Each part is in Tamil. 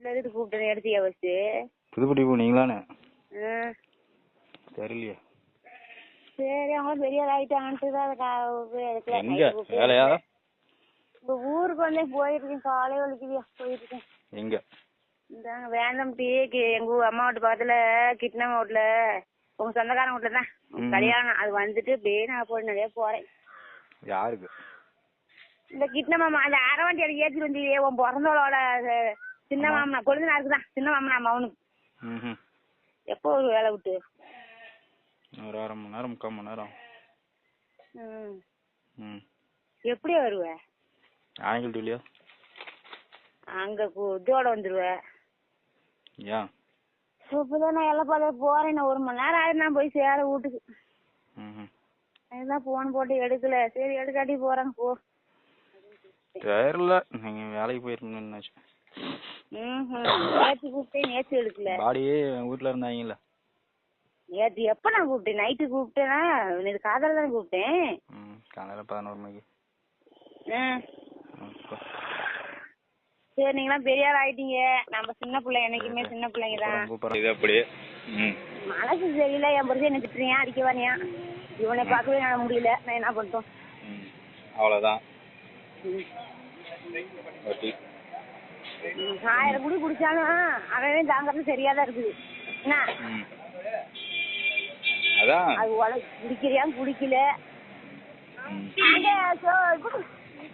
எதுக்கு கூப்பிட்டேன் எடுத்தியா வச்சு புதுப்பட்டி போனீங்களானே? தெரியலையே. சரி அவங்க பெரிய ஆயிட்டான்ட்டு வேலையா? இப்போ ஊருக்கு வந்தே போயிருக்கேன். காலை வலிக்குதியா போயிருக்கேன். எங்க? இந்தாங்க வேண்டாம் டீ எங்க அம்மா வீட்டு பக்கத்துல கிட்னாமா வீட்டுல உங்க சொந்தக்காரங்க வீட்டுல தான் கல்யாணம். அது வந்துட்டு அப்படியே நான் போய் நிறைய போறேன். யாருக்கு? இந்த கிட்னாமா அந்த அரவண்டி அடி ஏற்றி வந்து உன் பிறந்தவளோட சின்ன மாமனா கொழுந்தனாருக்கு தான். சின்ன மாமனா அவனுக்கு எப்போ ஒரு வேலை விட்டு ஒரு 1/2 மணி நேரம் 3/4 மணி நேரம். எப்படி வருவ? ஆங்கிள் டியூலியா அங்க இதோட வந்துருவேன். ஏன் இப்பதான் நான் எல்லாம் பார்த்து போறேன். 1 மணி நேரம் ஆயிரம் நான் போய் சேர வீட்டுக்கு. அதுதான் போன் போட்டு எடுக்கல. சரி எடுக்காட்டி போறேன் போ. தெரியல நீங்க வேலைக்கு போயிருக்கீங்கன்னு நினைச்சேன். நேற்று கூப்பிட்டேன் நேற்று எடுக்கல. பாடியே வீட்டுல இருந்தாங்கல்ல நேற்று எப்ப நான் கூப்பிட்டேன்? நைட்டு கூப்பிட்டேன்னா நேற்று காதல தானே கூப்பிட்டேன். காலையில 11 மணிக்கு. சரி நீங்களாம் பெரிய ஆள் ஆயிட்டீங்க. நம்ம சின்ன பிள்ளை என்னைக்குமே சின்ன பிள்ளைங்க தான். மனசு சரியில்லை. என் பொறுத்து என்ன திட்டுறியா அடிக்க வானியா? இவனை பார்க்கவே நான் முடியல. நான் என்ன பண்ணிட்டோம்? அவ்வளவுதான். 1000 குடி குடிச்சாலும் அவன் தாங்கிறது சரியாதான் இருக்குது. என்ன அது குடிக்கிறியா குடிக்கல.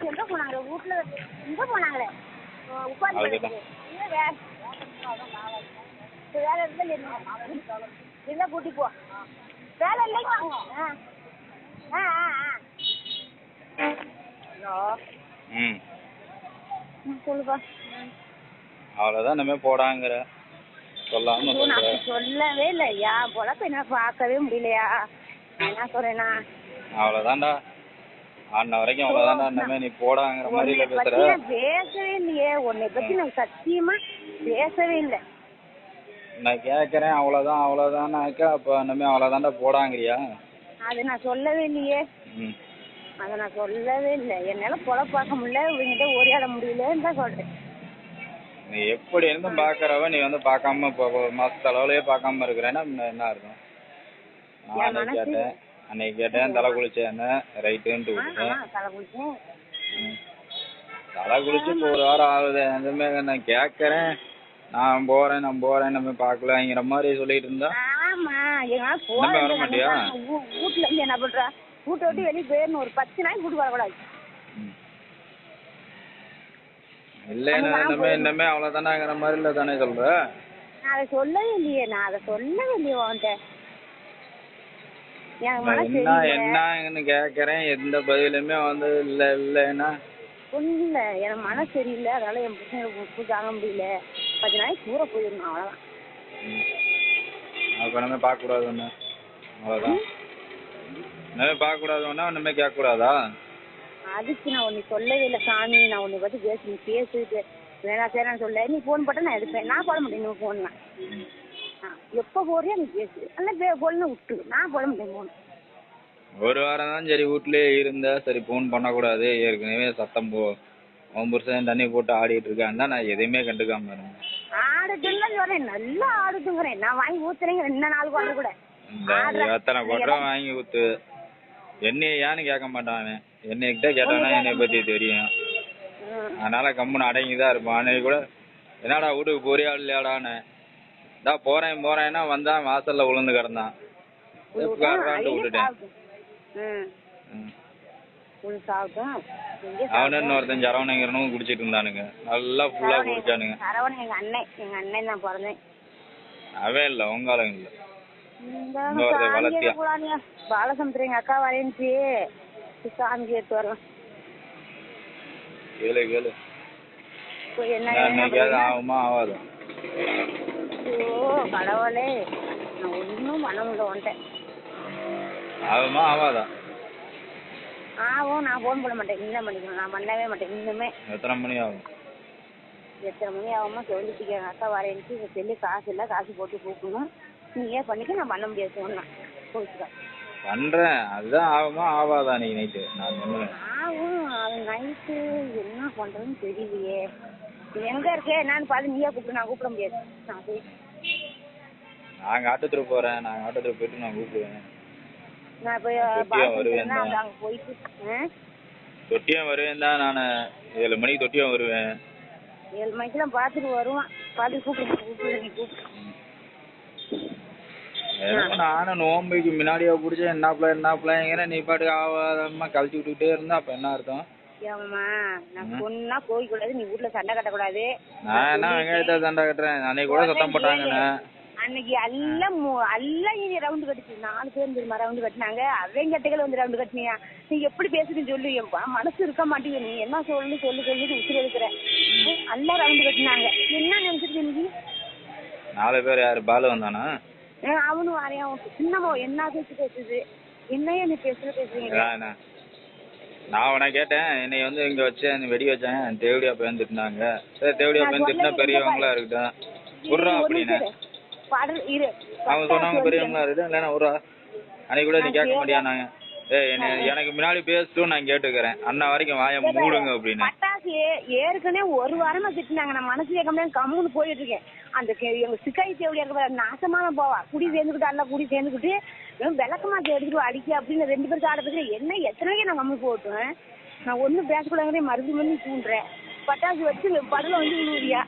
எங்க போனாங்களே வீட்டுல எங்க போனாங்களே உட்காந்து வேலை இருந்தா கூட்டி போ. வேலை இல்லைங்க. ஹலோ சொல்லுப்பா. அவ்வளவுதான் நம்ம போடாங்கிற சொல்லவே இல்லை. என் பொழப்ப என்ன பார்க்கவே முடியலையா? என்ன சொல்றேன்னா அவ்வளவுதான்டா. ஆன வரைக்கும் அவ்வளவுதான்டா. நம்ம நீ போடாங்கிற மாதிரி இல்ல பேசுற. பேசவே இல்லையே. உன்னை பத்தி நான் சத்தியமா பேசவே இல்லை. நான் கேக்குறேன் அவ்வளவுதான் அவ்வளவுதான்னாக்கா அப்ப நம்ம அவ்வளவுதான்டா போடாங்கிறியா? அது நான் சொல்லவே இல்லையே. அதை நான் சொல்லவே இல்லை. என்னால பொழப்பாக்க முடியல. இவங்கிட்ட உரையாட முடியலன்னு தான் சொல்றேன். நீ எப்படி இருந்தும் பாக்குறவ நீ வந்து பாக்காம மாசத்து அளவுலயே பாக்காம இருக்கிறேன்னா என்ன இருக்கும்? நான் அன்னைக்கு கேட்டேன் தலை குளிச்சேன் ரைட்டுன்ட்டு விட்டேன். தலை குளிச்சு இப்போ 1 வாரம் ஆகுது. எதுவுமே நான் கேட்கறேன் நான் போறேன் நம்ம பாக்கலாங்கிற மாதிரி சொல்லிட்டு இருந்தா வர மாட்டியா? வீட்டுல இருந்து என்ன பண்றா? வீட்டை விட்டு வெளியே போயிடணும். ஒரு 10 நாள் வீட்டுக்கு வரக்கூடாது. இல்ல இன்னமே அவ்வளவுதானாங்கிற மாதிரி இல்ல தானே சொல்ற? நான் அதை சொல்லவே இல்லையே. உன்கிட்ட என்னன்னு கேக்குறேன். எந்த பதிலுமே வந்து இல்லன்னா இல்ல எனக்கு மனசு சரியில்லை. அதனால என் பிரச்சனை உப்பு தாங்க முடியல. 10 நாளைக்கு தூர போயிடணும். அவ்வளவுதான். அப்ப நம்ம பார்க்க கூடாது ஒண்ணு. அவ்வளவுதான். நம்ம பார்க்க கூடாது ஒண்ணா நம்ம கேட்க கூடாதா? அதுக்கு நான் உன்னை சொல்லவே இல்லை சாமி. நான் உன்னை பத்தி பேசு வேணா சேரான்னு சொல்ல. நீ போன் போட்டா நான் எடுப்பேன். நான் போட மாட்டேன். நீ போன் எப்ப போறியா நீ பேசு. அல்ல போன விட்டு நான் போட மாட்டேன் போன். 1 வாரம் தான் சரி வீட்லயே இருந்தா சரி போன் பண்ணக்கூடாது. ஏற்கனவே சத்தம் உன் புருஷன் தண்ணி போட்டு ஆடிட்டு இருக்கான்னு நான் எதையுமே கண்டுக்காம இருந்தேன். ஆடுட்டுன்னு சொல்றேன். நல்லா ஆடுட்டுங்கிறேன். நான் வாங்கி ஊத்துறேங்க 2 நாள் கூட எத்தனை கொட்டம் வாங்கி ஊத்து. என்னையான்னு கேட்க மாட்டான். என்னைக்கிட்ட கேட்டானா என்னை பத்தி தெரியும். அதனால கம்முன்னு அடங்கிதான் இருப்பான். அன்னைக்கு கூட என்னடா வீட்டுக்கு போறியா இல்லையாடான்னு போறேன்னா வந்தான் வாசல்ல விழுந்து கிடந்தான். விட்டுட்டேன். அவனு இன்னொருத்தன் சரவணங்கிறனும் குடிச்சிட்டு இருந்தானுங்க. நல்லா ஃபுல்லா குடிச்சானுங்க. எங்க அண்ணன் தான் பிறந்தேன். அவன் இல்ல உங்க ஆளுங்க இல்ல. இன்னொருத்தன் வளர்த்தியா பாலசமுத்திரம் எங்க அக்கா வரைஞ்சி சாமி கேட்டு வரலாம். கேளு என்ன ஆகுமா ஆகாது. கடவுளே நான் ஒன்னும் பண்ண முடியல. வந்துட்டேன் ஆகுமா ஆகாதா? நான் போன் பண்ண மாட்டேன். நீ தான் பண்ணிக்கணும். நான் பண்ணவே மாட்டேன். இன்னுமே எத்தனை மணி ஆகும்? எத்தனை மணி ஆகுமா சொல்லிட்டு எங்க அக்கா வரைஞ்சி செல்லு காசு இல்லை. காசு போட்டு கூப்பிடணும். நீ ஏன் பண்ணிக்க நான் பண்ண முடியாது. சொன்னேன் போச்சுக்கா பண்றேன். அதுதான் ஆகுமா ஆகாதா? நீ நைட்டு நான் பண்ணுவேன். ஆகும். நைட்டு என்ன பண்றதுன்னு தெரியலையே. எங்க இருக்கே என்னன்னு பார்த்து நீயா கூப்பிடு, நான் கூப்பிட முடியாது. நான் போய் நாங்கள் ஆட்டத்துக்கு போகிறேன், நாங்கள் ஆட்டத்துக்கு போயிட்டு நான் கூப்பிடுவேன். நான் போய் தொட்டியம் வருவேன் தான். அங்கே போயிட்டு தொட்டியம் வருவேன் தான். நான் 7 மணிக்கு தொட்டியம் வருவேன். 7 மணிக்கெல்லாம் பார்த்துட்டு வருவான். பார்த்து கூப்பிடு நீ கூப்பிடு. நானும் நோம்புக்கு முன்னாடியே பிடிச்ச என்ன நீ பாட்டுக்கு ஆவாதமா கழிச்சு விட்டுக்கிட்டே இருந்தா அப்ப என்ன அர்த்தம்? ஏமா நான் பொண்ணா போய் கூடாது, நீ வீட்டுல சண்டை கட்டக்கூடாது. நான் என்ன வெங்காயத்தை சண்டை கட்டுறேன்? அன்னைக்கு கூட சத்தம் போட்டாங்கண்ணே. அன்னைக்கு எல்லாம் இனி ரவுண்டு கட்டுச்சு. 4 பேர் தெரியுமா ரவுண்டு கட்டினாங்க. அவங்க கட்டைகள் வந்து ரவுண்டு கட்டினியா? நீ எப்படி பேசுறேன்னு சொல்லு. என் மனசு இருக்க மாட்டேங்குது. நீ என்ன சொல்லு உசுறு எடுக்கிற. எல்லாம் ரவுண்டு கட்டினாங்க. என்ன நினைச்சிட்டு இன்னைக்கு 4 பேர் யாரு? பாலு வந்தானா? அவனும் வரையா சின்னமோ என்ன பேசுது? என்னையே நீ பேசுறீங்க? நான் உன கேட்டேன், என்னை வந்து இங்க வச்சேன் வெடி வச்சேன் தேவடியா பையன் திட்டினாங்க. சரி தேவடியா பையன் திட்டினா பெரியவங்களா இருக்கட்டும் உர்றா அப்படின்னு அவங்க சொன்னாங்க. பெரியவங்களா இருக்கட்டும் இல்லைன்னா உர்றா. அன்னைக்கு கூட நீ கேட்க மாட்டியானாங்க. எனக்கு முன்னாடி பேசிட்டும் நான் கேட்டுக்கிறேன், அண்ணா வரைக்கும் வாய மூடுங்க அப்படின்னு. பட்டாசு ஏற்கனவே 1 வாரமா திட்டினாங்க. நான் மனசு கேட்காம கம்முன்னு போயிட்டு இருக்கேன். அந்த எங்க சிக்காய் தேவடியா இருக்க நாசமான போவா குடி சேர்ந்துக்கிட்டு அல்ல குடி சேர்ந்துக்கிட்டு விளக்கமாத்தி எடுத்துட்டு அடிக்க அப்படின்னு 2 பேருக்கு ஆடத்துக்கு என்ன எத்தனைக்கே நான் கம்மி போட்டுவேன். நான் ஒன்றும் பேசக்கூடாதே மறுபடியும் தூண்டுறேன். பட்டாசு வச்சு படல வந்து விழுவுறியா?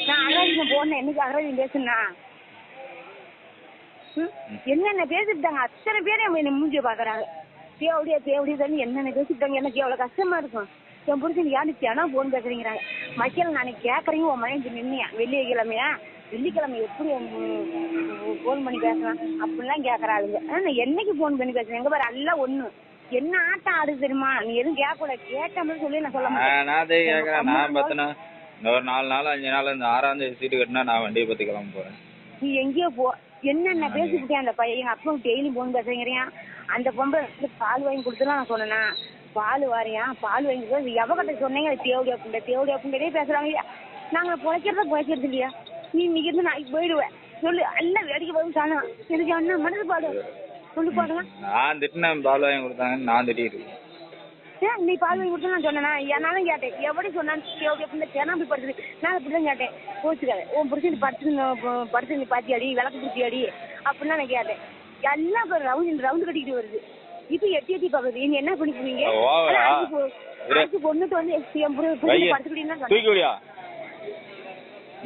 நான் அகராஜியம் போனேன். என்னைக்கு அகராஜியம் பேசுனா என்னென்ன பேசிட்டாங்க. அத்தனை பேரும் என்ன மூஞ்சிய பாக்குறாங்க. தேவடியா தண்ணி என்னென்ன பேசிட்டாங்க. எனக்கு எவ்வளவு கஷ்டமா இருக்கும். என் புரிச்சு யாருன்னா போன் பேசுறீங்கிறாங்க. மக்கள் நான் கேட்கறீங்க உன் மனைவி நின்னியா வெள்ளிக்கிழமையா? வெள்ளிக்கிழமை எப்படி போன் பண்ணி பேசலாம் அப்படிலாம் கேட்கறாளுங்க. நான் என்னைக்கு போன் பண்ணி பேசுறேன்? எங்க பாரு எல்லாம் ஒண்ணு என்ன ஆட்டம் ஆடுது தெரியுமா? நீ எதுவும் கேட்கல கேட்ட சொல்லி நான் சொல்ல மாட்டேன். நான் பார்த்தனா ஒரு 4 நாள் 5 நாள் இந்த 6ஆம் தேதி சீட்டு கட்டினா நான் வண்டியை பத்தி கிளம்ப போறேன். நீ எங்கேயோ போ. என்னென்ன பேசிக்கிட்டேன் அந்த பையன். எங்க அப்பா டெய்லி போன் பேசுறீங்க. அந்த பொம்பை பால் வாங்கி கொடுத்துலாம் நான் சொன்னேன்னா பால் வாரியா பால் வாங்கி கொடுத்து எவகிட்ட சொன்னீங்க? தேவடியா புண்டே பேசுறாங்க. நாங்க பிழைக்கிறது இல்லையா? நீ இன்னைக்கு இருந்து நாளைக்கு போயிடுவேன் சொல்லு. எல்லாம் வேடிக்கை போய் சாணம் எனக்கு அண்ணா மனது பாடு சொல்லு பாக்கலாம். நான் திட்டினேன் பால் வாங்கி கொடுத்தாங்க நான் திட்டிட்டு இருக்கேன். நீ பால் வாங்கி கொடுத்து நான் சொன்னேன்னா என்னாலும் கேட்டேன். எப்படி சொன்னான்னு தேவடியா புண்டை தினம்பி படுத்துது. நான் அப்படிதான் கேட்டேன். போச்சுக்காது உன் புரிச்சு படுத்து நீ பாத்தியாடி விளக்கு பிடிச்சியாடி அப்படின்னா நான் கேட்டேன். எல்லாம் ரவுண்டு கட்டிக்கிட்டு வருது. இப்ப எட்டி பாக்குது. நீங்க என்ன பண்ணி போவீங்க? பொண்ணுட்டு வந்து படுத்துக்கிட்டீங்கன்னா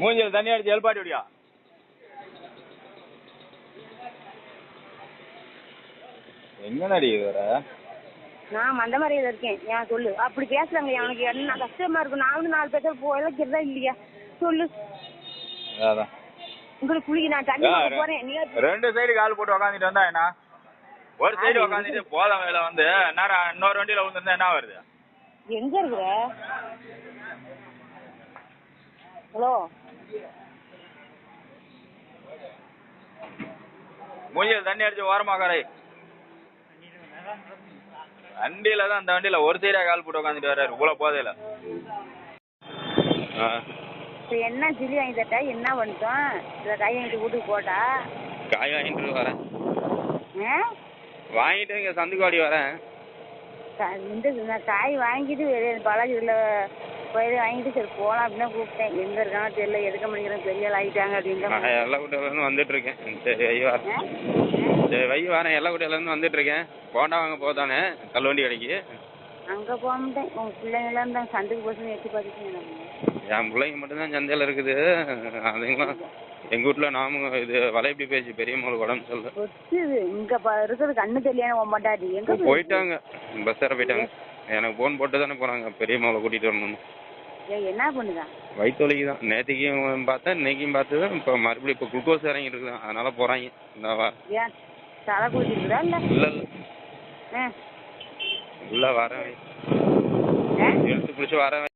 மூஞ்சில தண்ணி அடிச்சு எழுப்பாட்டி விடியா. எங்க நடி வர? நான் அந்த மாதிரி இருக்கேன். ஏன் சொல்லு. அப்படி பேசுறாங்க. எனக்கு என்ன கஷ்டமா இருக்கும். நானும் 4 பேர் போயலக்கிறதா இல்லையா சொல்லு. உங்களுக்கு குளிக்க நான் தண்ணி போறேன். நீ 2 சைடு கால் போட்டு உக்காந்துட்டு வந்தா என்ன? ஒரு சைடு உக்காந்துட்டு போத வேலை வந்து நேரம் இன்னொரு வண்டியில விழுந்துருந்தா என்ன வருது? எங்க இருக்கிற? ஹலோ மூஞ்சில தண்ணி அடிச்சு ஓரமா கரை. வண்டியில தான் அந்த வண்டியில ஒரு சைடா கால் போட்டு உக்காந்துட்டு வர்றாரு இவ்வளவு போதையில. என்ன சில்லி வாங்கி தட்டா என்ன பண்ணிட்டோம்? காய் வாங்கிட்டு வீட்டுக்கு போட்டா காய் வாங்கிட்டு வரேன். வாங்கிட்டு இங்க சந்துக்குவாடி வரேன். காய் வாங்கிட்டு பாலாஜி வீட்டுல போய் வாங்கிட்டு சரி போலாம் அப்படின்னு கூப்பிட்டேன். எங்க இருக்காங்க தெரியல. எடுக்க முடிக்கிறேன் பெரிய ஆள் ஆயிட்டாங்க அப்படின்னு. எல்லக்குட்டையில வந்துட்டு இருக்கேன். சரி வை வரேன். எல்லக்குட்டையில இருந்து வந்துட்டு இருக்கேன். போண்டா வாங்க போதானே தள்ளுவண்டி கடைக்கு. அங்க போக மாட்டேன். உங்க பிள்ளைங்க எல்லாம் சந்தைக்கு போச்சு எட்டி பார்த்துட்டு. என் பிள்ளைங்க மட்டும்தான் சந்தையில இருக்குது. அதுங்களாம் எங்க வீட்டுல நாம இது வலைப்படி பேச்சு பெரியம்மாளுக்கு உடம்பு சொல்லு. இங்க இருக்கிறது கண்ணு தெரியாம மாட்டாடி. எங்க போயிட்டாங்க? பஸ் ஏற போயிட்டாங்க. எனக்கு போன் போட்டு தானே போறாங்க பெரியம்மாவை கூட்டிட்டு வரணும்னு. என்ன பண்ணுதா? வயிற்று வலிக்கு தான். நேற்றுக்கும் பார்த்தேன் இன்னைக்கும் பார்த்தது. இப்போ மறுபடியும் இப்போ குளுக்கோஸ் இறங்கிட்டு இருக்குதான் அதனால போறாங்க. ஏன் தலை குளிச்சுருக்குதா? இல்ல இல்ல வரேன். எடுத்து பிடிச்சி வரேன்.